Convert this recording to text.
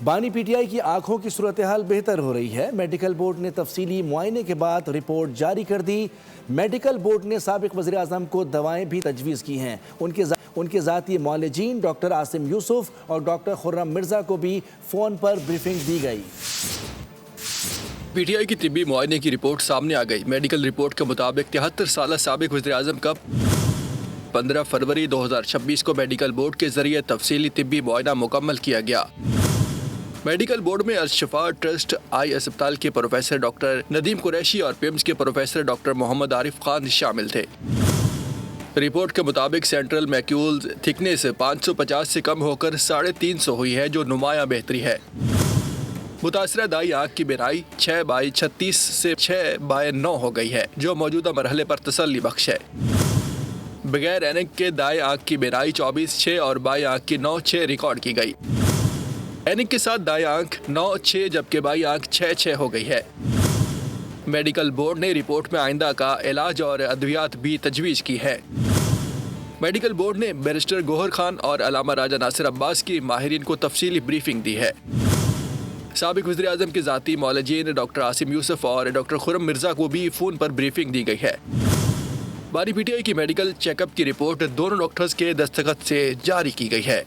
بانی P T I کی آنکھوں کی صورتحال بہتر ہو رہی ہے۔ میڈیکل بورڈ نے تفصیلی معائنے کے بعد رپورٹ جاری کر دی۔ میڈیکل بورڈ نے سابق وزیر اعظم کو دوائیں بھی تجویز کی ہیں۔ ان کے ذاتی معالجین ڈاکٹر عاصم یوسف اور ڈاکٹر خرم مرزا کو بھی فون پر بریفنگ دی گئی۔ پی ٹی آئی کی طبی معائنے کی رپورٹ سامنے آ گئی۔ میڈیکل رپورٹ کے مطابق 73 سالہ سابق وزیر اعظم کا 15 فروری 2026 کو میڈیکل بورڈ کے ذریعے تفصیلی طبی معائنہ مکمل کیا گیا۔ میڈیکل بورڈ میں الشفا ٹرسٹ آئی اسپتال کے پروفیسر ڈاکٹر ندیم قریشی اور پیمز کے پروفیسر ڈاکٹر محمد عارف خان شامل تھے۔ رپورٹ کے مطابق سینٹرل میکیول تھکنیس 550 سے کم ہو کر 350 ہوئی ہے، جو نمایاں بہتری ہے۔ متاثرہ دائیں آنکھ کی بینائی 6/36 سے 6/9 ہو گئی ہے، جو موجودہ مرحلے پر تسلی بخش ہے۔ بغیر اینک کے دائیں آنکھ کی بینائی 24/6 اور بائیں آنکھ کی 9/6 ریکارڈ کی گئی۔ اینک کے ساتھ دائیں آنکھ 9/6 جبکہ بائیں آنکھ 6/6 ہو گئی ہے۔ میڈیکل بورڈ نے رپورٹ میں آئندہ کا علاج اور ادویات بھی تجویز کی ہے۔ میڈیکل بورڈ نے بیرسٹر گوہر خان اور علامہ راجہ ناصر عباس کی ماہرین کو تفصیلی بریفنگ دی ہے۔ سابق وزیر اعظم کے ذاتی معالجین ڈاکٹر عاصم یوسف اور ڈاکٹر خرم مرزا کو بھی فون پر بریفنگ دی گئی ہے۔ بانی پی ٹی آئی کی میڈیکل چیک اپ کی رپورٹ دونوں ڈاکٹرز کے دستخط سے جاری کی گئی ہے۔